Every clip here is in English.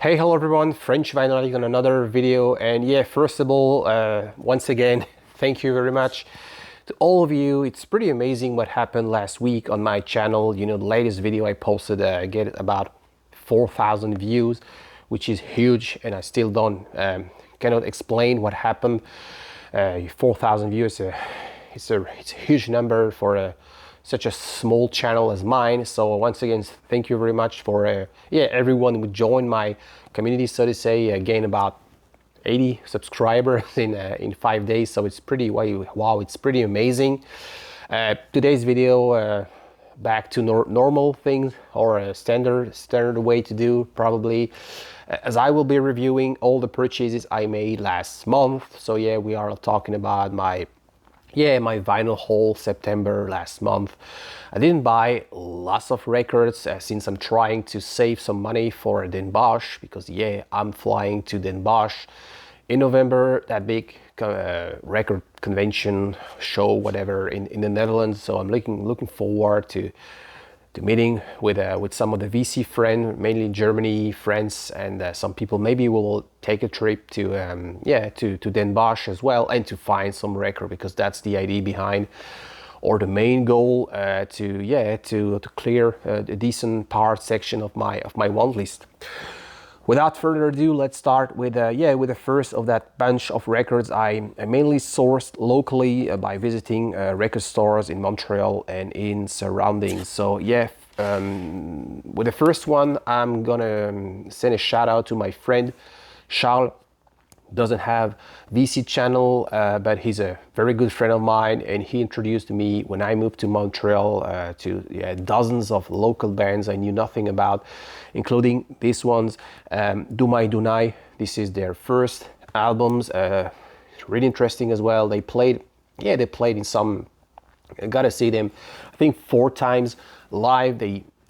Hey, hello everyone, French Vinyl Addict on another video. And yeah, first of all, once again, thank you very much to all of you. It's pretty amazing what happened last week on my channel. You know, the latest video I posted get about 4,000 views, which is huge, and I still don't cannot explain what happened. 4,000 views, it's a huge number for such a small channel as mine. So once again, thank you very much for everyone who joined my community, so to say. Gained about 80 subscribers in 5 days, so it's pretty wow, it's pretty amazing. Today's video, back to normal things, or a standard way to do, probably, as I will be reviewing all the purchases I made last month. So yeah, we are talking about my vinyl haul September last month. I didn't buy lots of records since I'm trying to save some money for Den Bosch, because yeah, I'm flying to Den Bosch in November, that big record convention show, whatever, in the Netherlands. So I'm looking forward to meeting with some of the VC friends, mainly Germany, France, and some people. Maybe we will take a trip to Den Bosch as well, and to find some record, because that's the idea behind, or the main goal, to clear a decent part section of my want list. Without further ado, let's start with the first of that bunch of records I mainly sourced locally by visiting record stores in Montreal and in surroundings. So yeah, with the first one, I'm gonna send a shout out to my friend Charles. Doesn't have VC channel, but he's a very good friend of mine, and he introduced me when I moved to Montreal to dozens of local bands I knew nothing about, including these ones. Dumai Dunai, this is their first albums. Really interesting as well. They played in some, I gotta see them, I think 4 times live.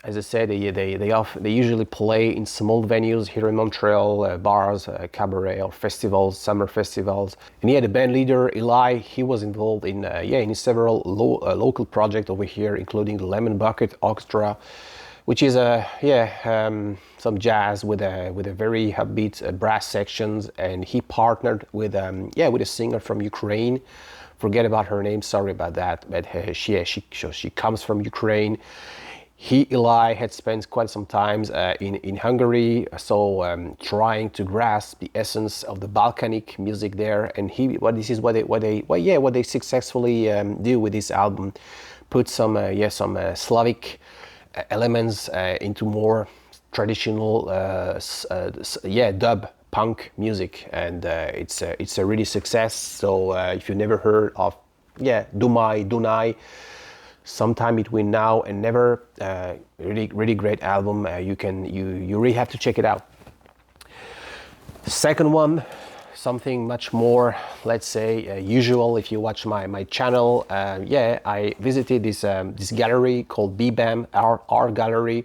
As I said, they usually play in small venues here in Montreal, bars, cabaret, or festivals, summer festivals. And yeah, the band leader Eli, he was involved in several local projects over here, including the Lemon Bucket Orchestra, which is some jazz with a very upbeat brass sections. And he partnered with a singer from Ukraine. Forget about her name, sorry about that, but she comes from Ukraine. Eli had spent quite some time in Hungary, so trying to grasp the essence of the Balkanic music there. And what they successfully do with this album, put some Slavic elements into more traditional dub punk music, and it's a really success. So if you never heard of Dumai Dunai, sometime between now and never, really great album. You really have to check it out. Second one, something much more, let's say, usual if you watch my channel. I visited this gallery called BBAM Art Gallery,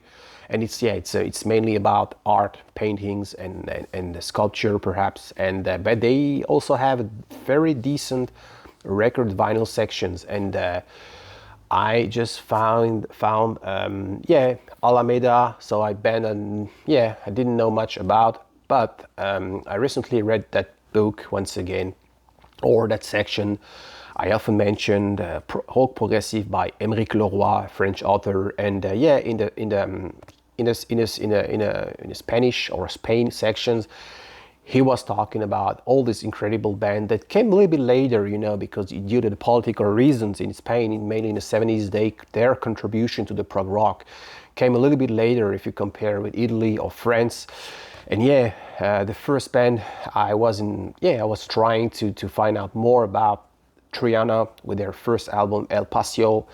and it's mainly about art, paintings, and sculpture perhaps. And but they also have very decent record vinyl sections, and I just found Alameda. So I didn't know much about, but I recently read that book once again, or that section I often mentioned, Rock Progressive by Émeric Leroy, French author. And in a Spanish or Spain sections, he was talking about all this incredible band that came a little bit later, because due to the political reasons in Spain, mainly in the 70s, their contribution to the prog rock came a little bit later if you compare with Italy or France. And the first band I was trying to find out more about, Triana, with their first album El Paseo.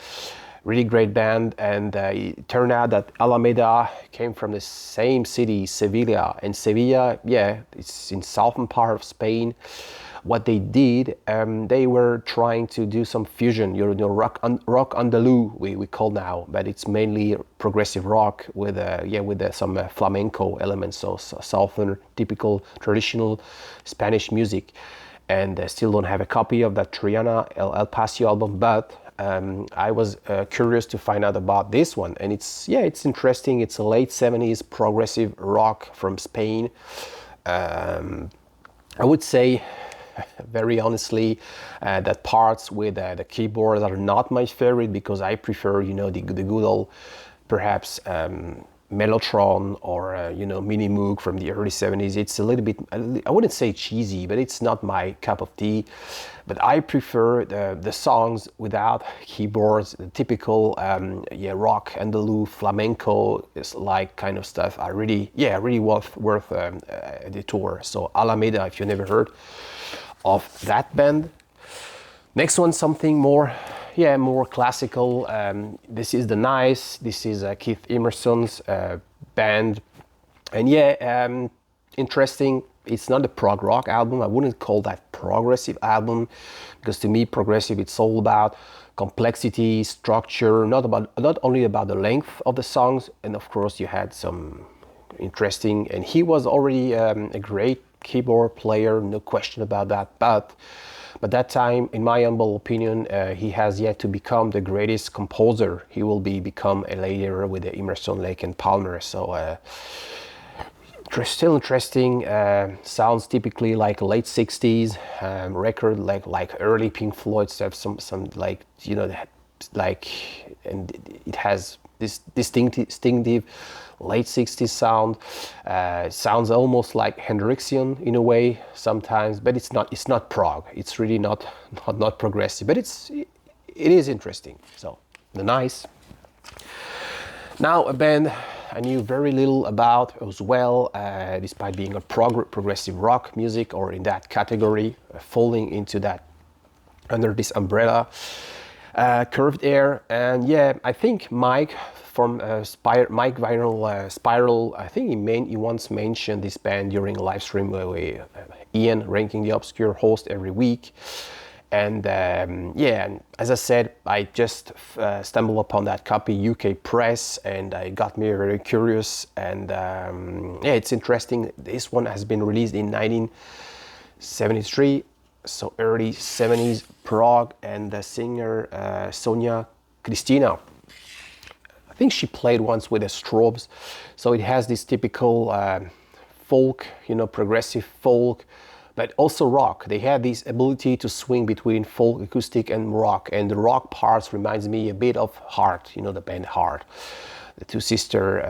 Really great band. And it turned out that Alameda came from the same city, Sevilla. And Sevilla, it's in southern part of Spain. What they did, they were trying to do some fusion, rock andalou, we call now, but it's mainly progressive rock with some flamenco elements, so southern, typical, traditional Spanish music. And still don't have a copy of that Triana El Paseo album, but I was curious to find out about this one, and it's interesting. It's a late 70s progressive rock from Spain. I would say, very honestly, that parts with the keyboards are not my favorite, because I prefer, the good old, perhaps, Mellotron or Mini Moog from the early 70s. It's a little bit, I wouldn't say cheesy, but it's not my cup of tea. But I prefer the songs without keyboards, the typical rock, andalou, flamenco is like kind of stuff. Really worth a detour. So Alameda, if you never heard of that band. Next one, something more classical. This is The Nice. This is Keith Emerson's band, and interesting. It's not a prog rock album. I wouldn't call that progressive album, because to me, progressive, it's all about complexity, structure, not only about the length of the songs. And of course, you had some interesting. And he was already a great keyboard player, no question about that. But that time, in my humble opinion, he has yet to become the greatest composer. He will become a later with the Emerson, Lake and Palmer. So still interesting. Sounds typically like late 60s record, like early Pink Floyd stuff. Some and it has this distinctive late 60s sound. Sounds almost like Hendrixian in a way sometimes, but it's not prog. It's really not progressive, but it is interesting. So The Nice. Now a band I knew very little about as well, despite being a progressive rock music, or in that category, falling into that under this umbrella. Curved Air, and I think Mike from Mike Vinyl Spiral, I think he once mentioned this band during a live stream where Ian, Ranking the Obscure, host every week. And and as I said, I just stumbled upon that copy, UK Press, and it got me very curious. And it's interesting. This one has been released in 1973. So early 70s prog, and the singer Sonia Cristina, I think she played once with the Strobes. So it has this typical folk, progressive folk, but also rock. They have this ability to swing between folk, acoustic, and rock. And the rock parts reminds me a bit of Heart, the band Heart. The two sisters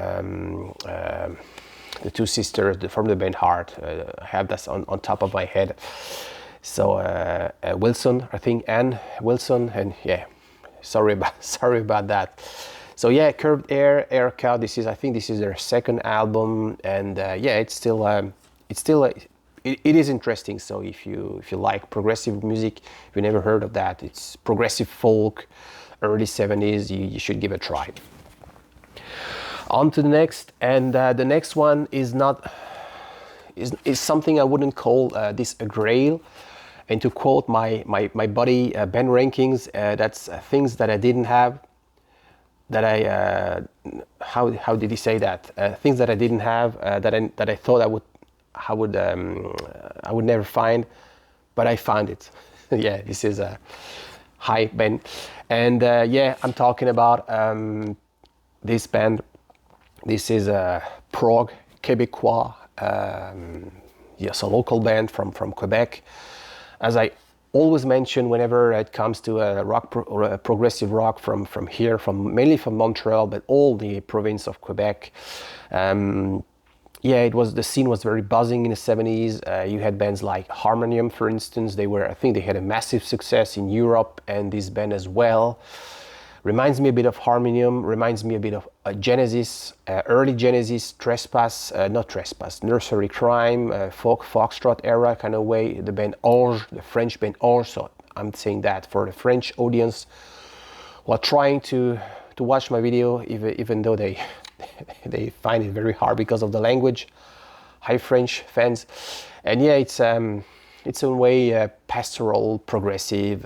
from the band Heart. I have that on top of my head. So Wilson, I think Ann Wilson, and sorry about that. So Curved Air, Airca. I think this is their second album, and it is interesting. So if you like progressive music, if you never heard of that, it's progressive folk, early 70s. You should give it a try. On to the next, and the next one is something I wouldn't call this a grail. And to quote my buddy Ben Rankings, that's things that I didn't have. That how did he say that? Things that I didn't have, that I thought I would never find, but I found it. This is a hi Ben, and I'm talking about this band. This is a prog Québécois, a local band from Quebec. As I always mention whenever it comes to progressive rock from here, mainly from Montreal, but all the province of Quebec. The scene was very buzzing in the 70s. You had bands like Harmonium, for instance. I think they had a massive success in Europe, and this band as well. Reminds me a bit of Harmonium, reminds me a bit of Genesis, early Genesis, Nursery Crime, Foxtrot era kind of way. The band Ange, the French band Ange. So I'm saying that for the French audience while trying to watch my video, even though they find it very hard because of the language. Hi French fans. And it's in a way pastoral, progressive,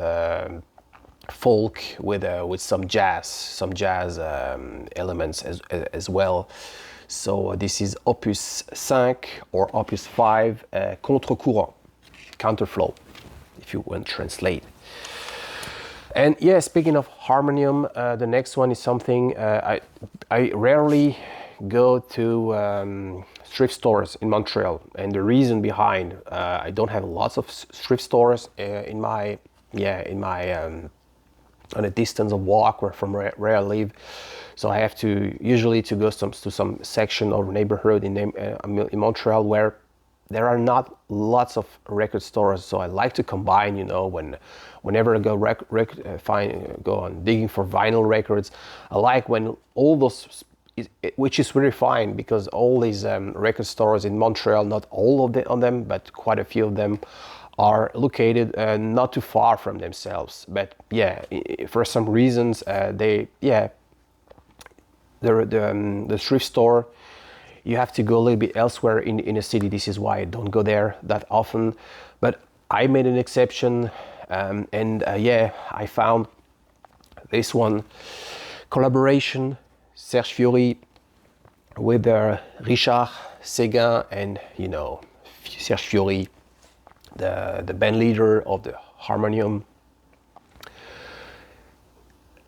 folk with some jazz elements as well. So this is Opus 5 or Opus 5, Contre-courant, counterflow, if you want to translate. And yeah, speaking of harmonium, the next one is something I rarely go to thrift stores in Montreal, and the reason behind I don't have lots of thrift stores in my on a distance of walk where I live. So I have to usually to go to some section or neighborhood in Montreal where there are not lots of record stores. So I like to combine, whenever I go go on digging for vinyl records, I like when all those, which is really fine because all these record stores in Montreal, not all of them, but quite a few of them are located not too far from themselves. But yeah, for some reasons the thrift store, you have to go a little bit elsewhere in a city. This is why I don't go there that often. But I made an exception, and I found this one collaboration, Serge Fiori with Richard Séguin, and Serge Fiori, the band leader of the harmonium.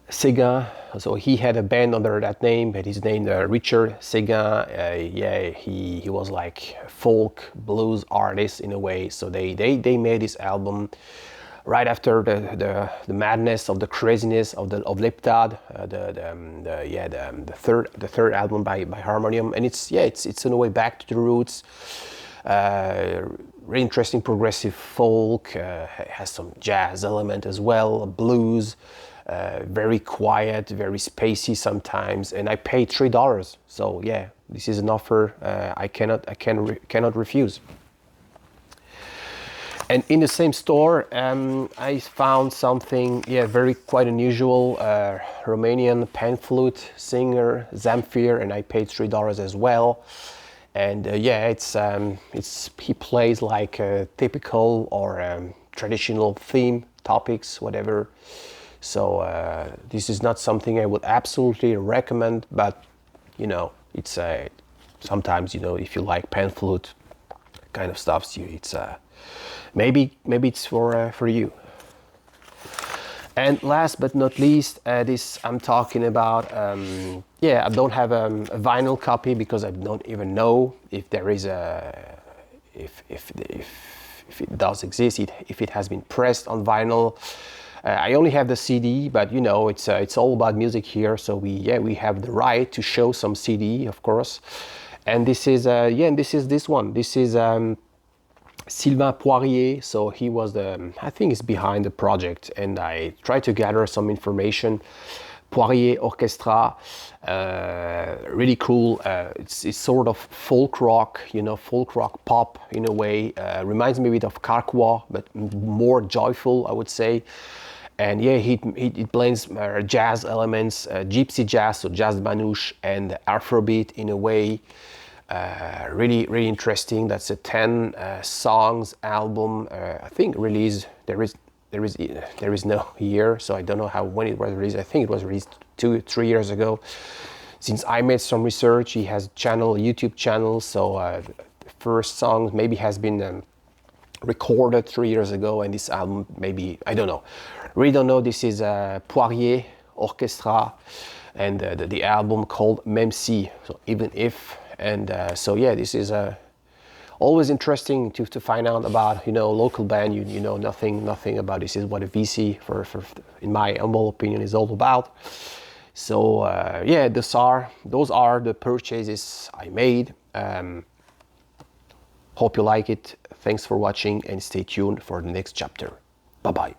Séguin, so he had a band under that name, but his name Richard Séguin. He was like a folk blues artist in a way. So they made this album right after the madness of the craziness of Liptad, the third album by Harmonium, and it's in a way back to the roots. Really interesting progressive folk, has some jazz element as well, blues. Very quiet, very spacey sometimes, and I paid $3. So yeah, this is an offer I cannot refuse. And in the same store, I found something very quite unusual. Romanian pan flute singer Zamfir, and I paid $3 as well. And it's he plays like typical or traditional theme topics, whatever. So this is not something I would absolutely recommend, but it's sometimes if you like pan flute kind of stuff, it's maybe it's for you. And last but not least, this I'm talking about. I don't have a vinyl copy because I don't even know if there is if it does exist, if it has been pressed on vinyl. I only have the CD, but it's all about music here, so we have the right to show some CD, of course. And this is this one. This is Sylvain Poirier. So he was I think is behind the project, and I tried to gather some information. Poirier Orchestra, really cool. It's sort of folk rock, folk rock pop in a way. Reminds me a bit of Carquois, but more joyful, I would say. And he blends jazz elements, gypsy jazz, so jazz manouche, and Afrobeat in a way. Really, really interesting. That's a 10 songs album. I think released. There is no year, so I don't know when it was released. I think it was released 2-3 years ago. Since I made some research, he has YouTube channel. So the first song maybe has been recorded 3 years ago, and this album maybe, I don't know. Really don't know. This is Poirier Orchestra, and the album called Même Si, so even if. And this is always interesting to find out about local band. You know nothing about. This is what a VC for in my humble opinion is all about. So those are the purchases I made. Hope you like it. Thanks for watching, and stay tuned for the next chapter. Bye bye.